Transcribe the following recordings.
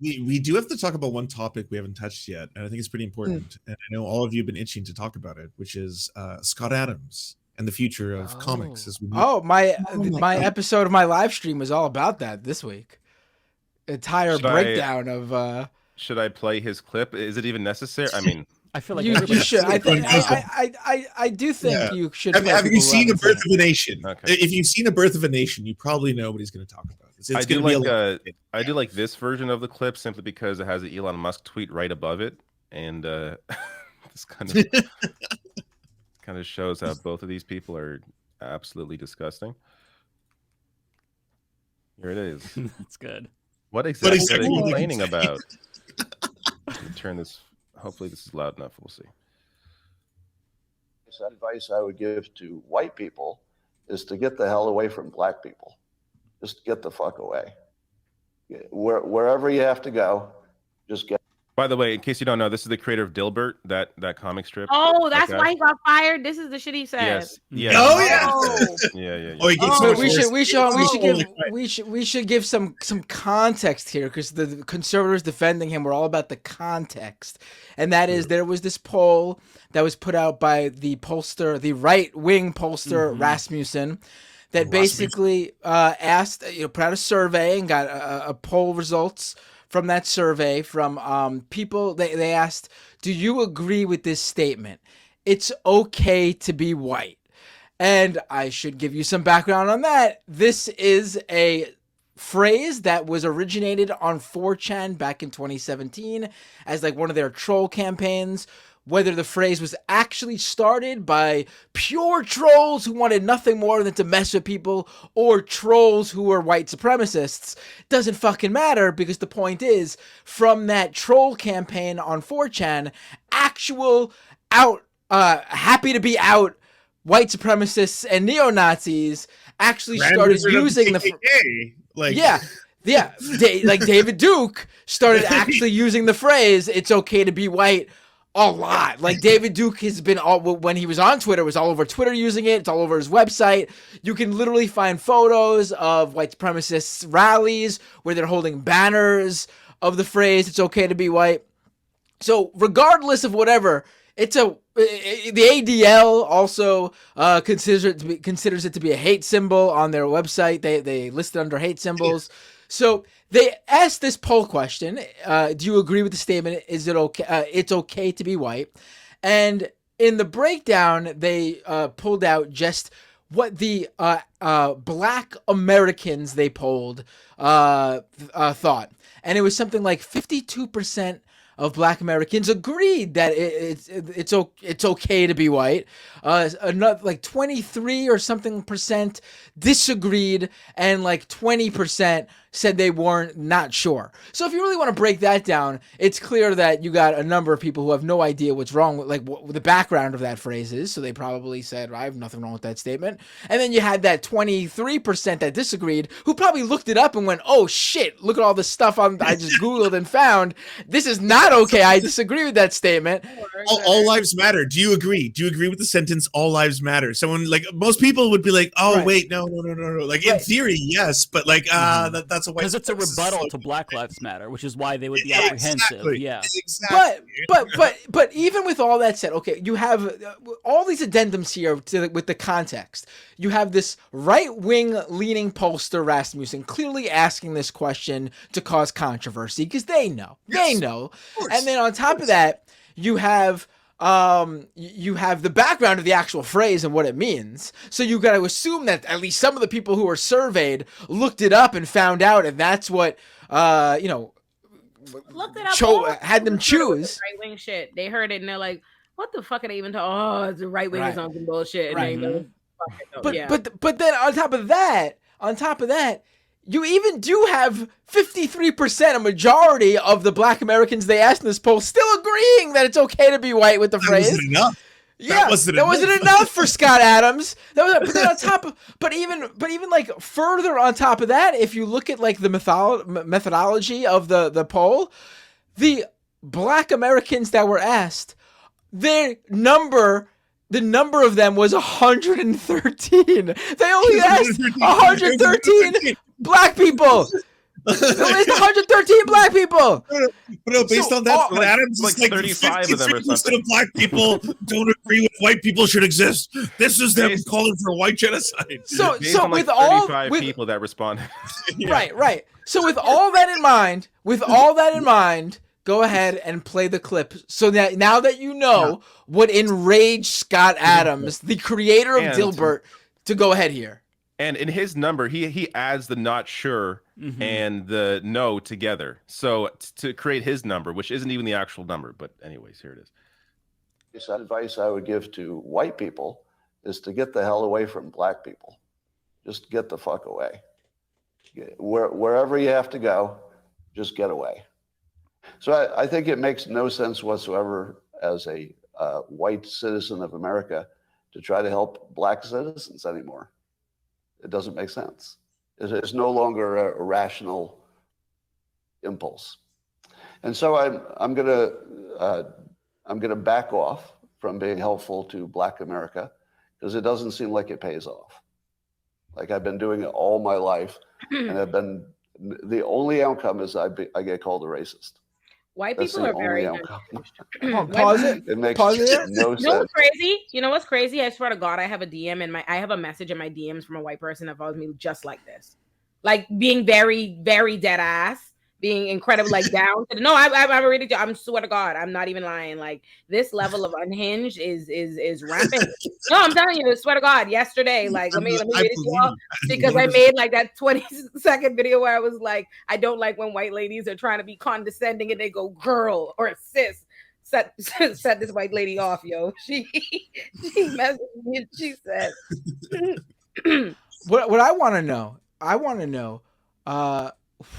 we do have to talk about one topic we haven't touched yet, and I think it's pretty important. And I know all of you have been itching to talk about it, which is Scott Adams and the future of comics. As we my episode of my live stream was all about that this week. Entire breakdown of. Should I play his clip? Is it even necessary? I mean, I feel like you should. I do think you should. Have you seen A Birth of a Nation? Okay. If you've seen A Birth of a Nation, you probably know what he's going to talk about. I do like this version of the clip simply because it has an Elon Musk tweet right above it, and this kind of shows how both of these people are absolutely disgusting. Here it is. That's good. What exactly are they complaining about? Let me turn this. Hopefully, this is loud enough. We'll see. The advice I would give to white people is to get the hell away from black people. Just get the fuck away. Wherever you have to go, just get. By the way, in case you don't know, this is the creator of Dilbert, that comic strip. Oh, that's why he got fired. This is the shit he said. Yes. Yeah. Oh yeah. Yeah. We should give some context here, because the conservatives defending him were all about the context, and that is there was this poll that was put out by the right wing pollster Rasmussen. That basically asked, put out a survey and got a poll results from that survey from people. They asked, do you agree with this statement? It's okay to be white. And I should give you some background on that. This is a phrase that was originated on 4chan back in 2017 as like one of their troll campaigns. Whether the phrase was actually started by pure trolls who wanted nothing more than to mess with people, or trolls who were white supremacists, doesn't fucking matter, because the point is, from that troll campaign on 4chan, actual happy to be out white supremacists and neo-Nazis actually started using like David Duke started actually using the phrase, it's okay to be white, a lot. Like David Duke has been when he was on Twitter, was all over Twitter using it. It's all over his website. You can literally find photos of white supremacists rallies where they're holding banners of the phrase, it's okay to be white. So regardless of whatever, the ADL also considers it to be a hate symbol on their website. They list it under hate symbols. So they asked this poll question, do you agree with the statement, is it okay, it's okay to be white? And in the breakdown, they pulled out just what the black Americans they polled thought. And it was something like 52% of black Americans agreed that it's okay to be white. Another like 23 or something percent disagreed, and like 20% said they weren't not sure. So if you really want to break that down, it's clear that you got a number of people who have no idea what's wrong with, like, what the background of that phrase is. So they probably said, I have nothing wrong with that statement. And then you had that 23% that disagreed, who probably looked it up and went, oh shit, look at all this stuff I just Googled and found. This is not okay. I disagree with that statement. All lives matter. Do you agree? Do you agree with the sentence, all lives matter? Someone, like, most people would be like, oh, wait, no. Like, in theory, yes, but like, that's a white, because it's a rebuttal to Black Lives Matter, which is why they would be apprehensive. Exactly. Yeah, exactly. But even with all that said, okay, you have all these addendums here with the context. You have this right-wing leaning pollster Rasmussen clearly asking this question to cause controversy because they know, and then on top of that, you have the background of the actual phrase and what it means. So you got to assume that at least some of the people who were surveyed looked it up and found out, and that's what looked it up. Had them choose right wing shit. They heard it and they're like, "What the fuck are they even talking? Oh, it's the right wing is on some bullshit." And they go, but then on top of that. You even do have 53%, a majority of the black Americans they asked in this poll, still agreeing that it's okay to be white with the phrase. Wasn't enough. Yeah, that wasn't enough for Scott Adams. But even like further on top of that, if you look at like the methodology of the poll, the black Americans that were asked, the number of them was 113. They only asked 113 black people. least 113 black people. No, based on that, but Adams like is 35 of them or 53% something. of black people don't agree with white people should exist. This is them calling for white genocide. So Based on, with like, all 35 people that responded. right. So with all that in mind, go ahead and play the clip so that now that you know what enraged Scott Adams, the creator of Dilbert, to go ahead here. And in his number, he adds the not sure and the no together. So to create his number, which isn't even the actual number. But anyways, here it is. The advice I would give to white people is to get the hell away from black people. Just get the fuck away. Wherever you have to go, just get away. So I think it makes no sense whatsoever as a white citizen of America to try to help black citizens anymore. It doesn't make sense. It's no longer a rational impulse. And so I'm gonna back off from being helpful to black America because it doesn't seem like it pays off. Like I've been doing it all my life, and the only outcome is I get called a racist. White That's people the are very only good. outcome. Pause it. It makes Pause it. no You know sense. what's crazy? You know what's crazy? I swear to God, I have a DM in I have a message in my DMs from a white person that follows me just like this, like being very, very dead ass, being incredibly like down. No, I'm really. I'm swear to God, I'm not even lying. Like this level of unhinged is rampant. No, I'm telling you, swear to God. Yesterday, like let me read it to y'all because I made like that 20-second video where I was like, I don't like when white ladies are trying to be condescending and they go girl or sis. Set this white lady off, yo. She messaged me and she said, What I want to know,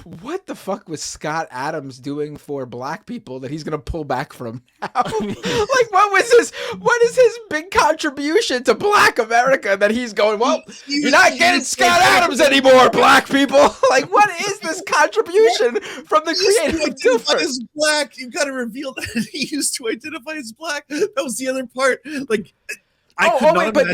what the fuck was Scott Adams doing for black people that he's gonna pull back from now? Like, what is his big contribution to black America that he's going, well, you're not getting Scott Adams anymore, black people? Like, what is this contribution from the creator of Dilbert? As black, you gotta reveal that he used to identify as black. That was the other part. Like, But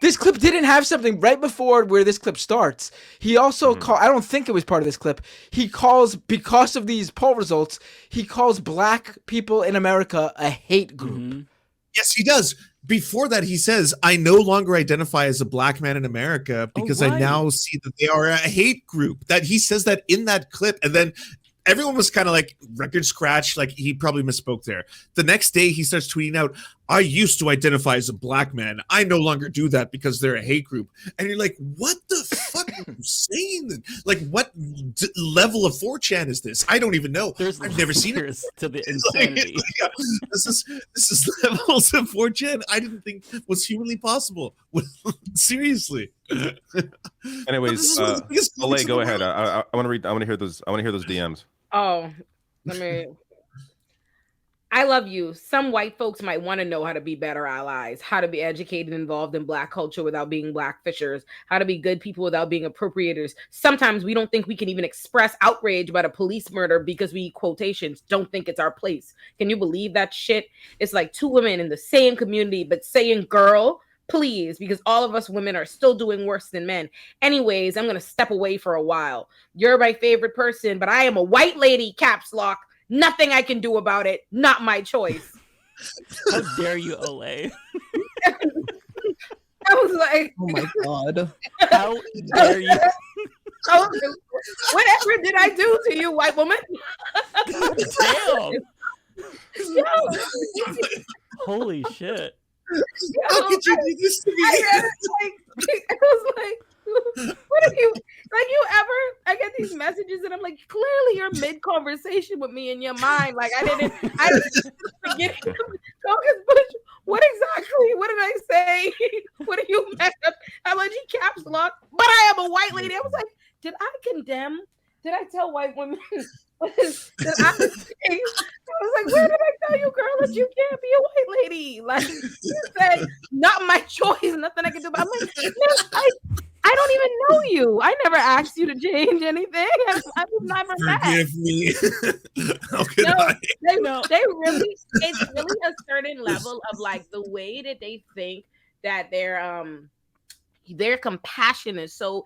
this clip didn't have something right before where this clip starts. He also I don't think it was part of this clip. He calls, because of these poll results, he calls black people in America a hate group. Yes, he does. Before that, he says, I no longer identify as a black man in America because I now see that they are a hate group. That he says that in that clip. And then everyone was kind of like record scratch, like he probably misspoke there. The next day, he starts tweeting out, I used to identify as a black man. I no longer do that because they're a hate group. And you're like, what the fuck are you saying? Like, what level of 4chan is this? I don't even know. I've never seen it. To the insanity. This is levels of 4chan I didn't think was humanly possible. Seriously. Anyways, Olay, go ahead. I want to read. I want to hear those. I want to hear those DMs. oh, let me. I love you. Some white folks might want to know how to be better allies, how to be educated and involved in black culture without being black fishers, how to be good people without being appropriators. Sometimes we don't think we can even express outrage about a police murder because we, quotations, don't think it's our place. Can you believe that shit? It's like two women in the same community, but saying girl, please, because all of us women are still doing worse than men. Anyways, I'm going to step away for a while. You're my favorite person, but I am a white lady, caps lock. Nothing I can do about it. Not my choice. How dare you, Olay? I was like, oh my God. How dare you? Whatever did I do to you, white woman? God damn. Yo. Holy shit. How could you do this to me? I was like, what are you, like, you ever, I get these messages and I'm like, clearly you're mid-conversation with me in your mind. Like, I didn't forget what exactly, what did I say? What are you mad at? I'm like, you caps lock, but I am a white lady. I was like, did I condemn? Did I tell white women? I was like, where did I tell you, girl, that you can't be a white lady? Like, you said, not my choice, nothing I can do about it. I'm like, no, I don't even know you. I never asked you to change anything. I was never mad. Forgive me. How could I? They really, it's really a certain level of like the way that they think that they're their compassion is so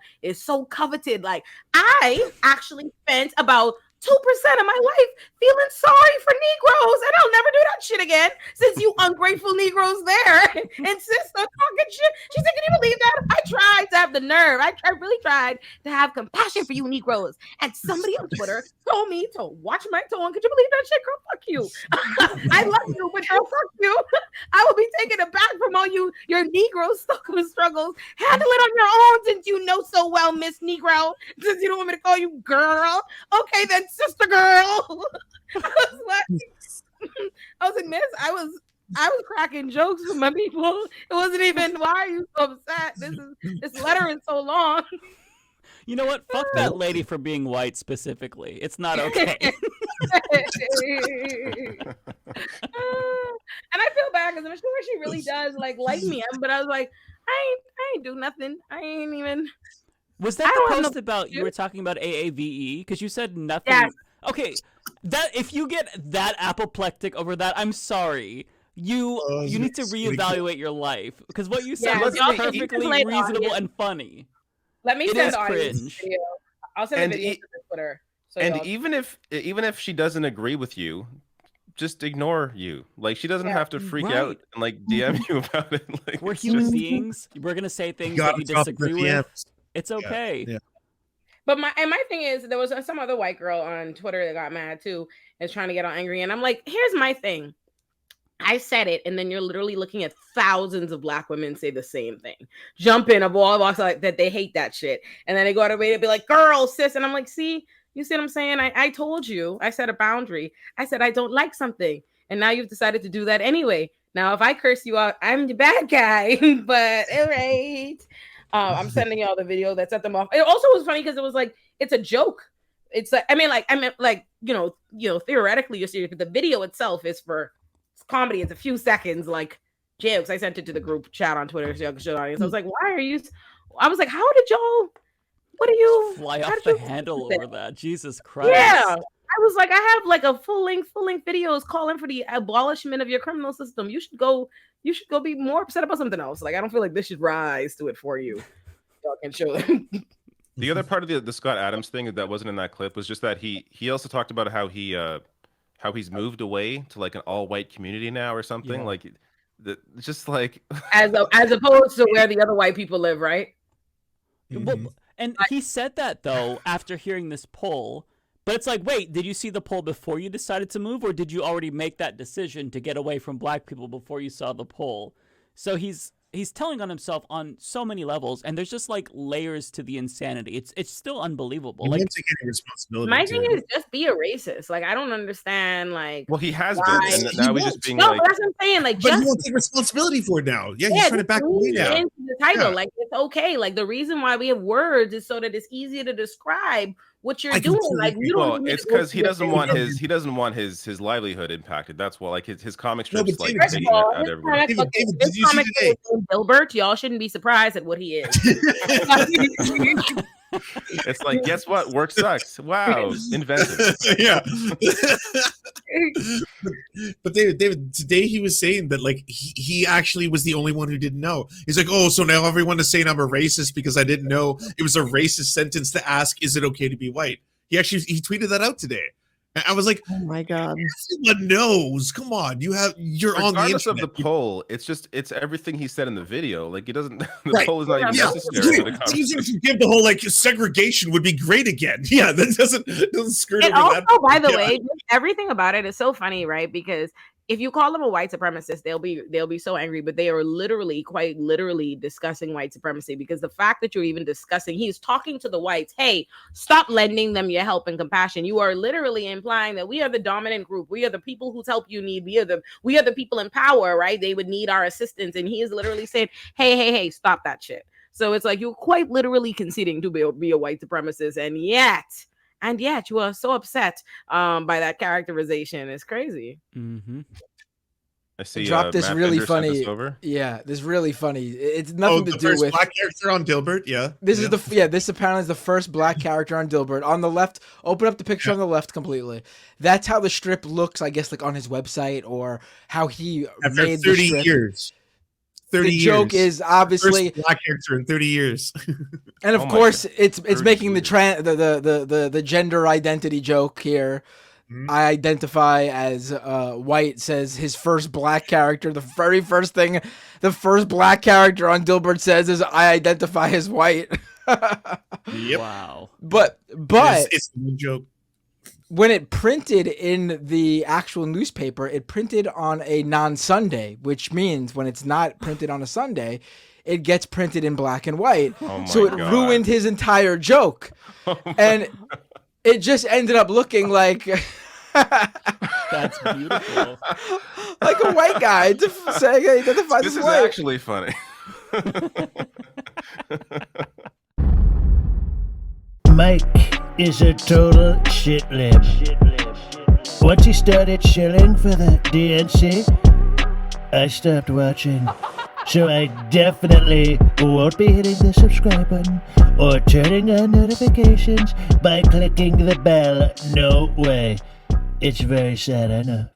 coveted. Like, I actually spent about 2% of my life feeling sorry for Negroes, and I'll never do that shit again since you ungrateful Negroes there and sister talking shit. She said, can you believe that? I tried to have the nerve. I really tried to have compassion for you Negroes. And somebody on Twitter told me to watch my tone. Could you believe that shit, girl? Fuck you. I love you, but girl, fuck you. I will be taking it back from all your Negro struggles. Handle it on your own since you know so well, Miss Negro. Since you don't want me to call you girl. Okay, then sister girl. I was like, miss, I was cracking jokes with my people. It wasn't even, why are you so upset? This letter is so long. You know what? Fuck that lady for being white specifically. It's not okay. And I feel bad because I'm sure she really does like me. But I was like, I ain't do nothing. I ain't even. Was that the post about you were talking about AAVE? Because you said nothing. Yes. Okay, that if you get that apoplectic over that, I'm sorry. You need to reevaluate your life because what you said was perfectly reasonable and funny. Let me send the audience video. I'll send the video to Twitter. So and even if she doesn't agree with you, just ignore you. Like, she doesn't have to freak out and like DM you about it. Like, we're human beings. We're gonna say things that you disagree with. It's okay. Yeah. But my thing is, there was some other white girl on Twitter that got mad too, and trying to get all angry. And I'm like, here's my thing. I said it, and then you're literally looking at thousands of Black women say the same thing. Jump in of all walks like that, they hate that shit, and then they go out of way to be like, "Girl, sis," and I'm like, "See, you see what I'm saying? I told you. I set a boundary. I said I don't like something, and now you've decided to do that anyway. Now, if I curse you out, I'm the bad guy. But all right." I'm sending y'all the video that set them off. It also was funny because it was like, it's a joke. It's like, I mean, theoretically you're serious, but the video itself is for comedy. It's a few seconds, like jokes. I sent it to the group chat on Twitter. So y'all can show the audience. I was like, why are you? I was like, how did y'all? What are you? Fly off the handle over that? Jesus Christ! Yeah. I was like, I have like a full length videos calling for the abolishment of your criminal system. You should go be more upset about something else. Like, I don't feel like this should rise to it for you. Y'all can show them. The other part of the Scott Adams thing that wasn't in that clip was just that he also talked about how he's moved away to like an all-white community now or something. Yeah. Like, just like as opposed to where the other white people live, right? Well, and he said that though after hearing this poll. But it's like, wait, did you see the poll before you decided to move, or did you already make that decision to get away from Black people before you saw the poll? So he's telling on himself on so many levels, and there's just like layers to the insanity. It's still unbelievable. Like, take any responsibility. My thing is just be a racist. Like, I don't understand. Like, well, he has been, and now he's just being like. That's what I'm saying. Like, but you won't take responsibility for it now. Yeah, he's trying to back away now. Into the title, like, it's okay. Like, the reason why we have words is so that it's easier to describe what you're doing. Like, you don't. Well, it's because he doesn't want his livelihood impacted. That's why, like, his comic strips, no, like, David, did you see today? Dilbert, y'all shouldn't be surprised at what he is. It's like, guess what? Work sucks. Wow, inventive. Yeah. But David, today he was saying that like he actually was the only one who didn't know. He's like, oh, so now everyone is saying I'm a racist because I didn't know it was a racist sentence to ask, is it okay to be white? He tweeted that out today. I was like, oh my God, everyone knows. Come on, you're on the internet. Regardless of the poll, it's everything he said in the video. like, it doesn't, the poll is not even necessary. To give the whole like segregation would be great again. Yeah, that doesn't skirt over also, that. By the way, everything about it is so funny, right? Because if you call them a white supremacist, they'll be so angry, but they are quite literally discussing white supremacy, because the fact that you're even discussing, he's talking to the whites, hey, stop lending them your help and compassion. You are literally implying that we are the dominant group. We are the people whose help you need. We are the people in power, right? They would need our assistance. And he is literally saying, hey, stop that shit. So it's like, you're quite literally conceding to be a white supremacist. And yet you are so upset by that characterization. It's crazy. Mm-hmm. I see. Dropped this Matt really Bender funny. this over. Yeah, this really funny. It's nothing to do with black character on Dilbert. Yeah, this is this apparently is the first black character on Dilbert. On the left, open up the picture on the left completely. That's how the strip looks, I guess, like on his website, or how he after made 30 the strip. years. 30 the years. joke is obviously First black character in 30 years. and of Oh my course God. it's 30 making the years. the gender identity joke here. I identify as white, says his first black character. The very first thing the first black character on Dilbert says is I identify as white. Yep. Wow. But It's a joke. when it printed in the actual newspaper, it printed on a non-Sunday, which means when it's not printed on a Sunday, it gets printed in black and white. Oh my So it God. ruined his entire joke. And it just ended up looking like That's beautiful. like a white guy saying he identifies This as is white. actually funny. Mike is a total shit lib. Once he started shilling for the DNC, I stopped watching. So I definitely won't be hitting the subscribe button or turning on notifications by clicking the bell. No way. It's very sad, I know.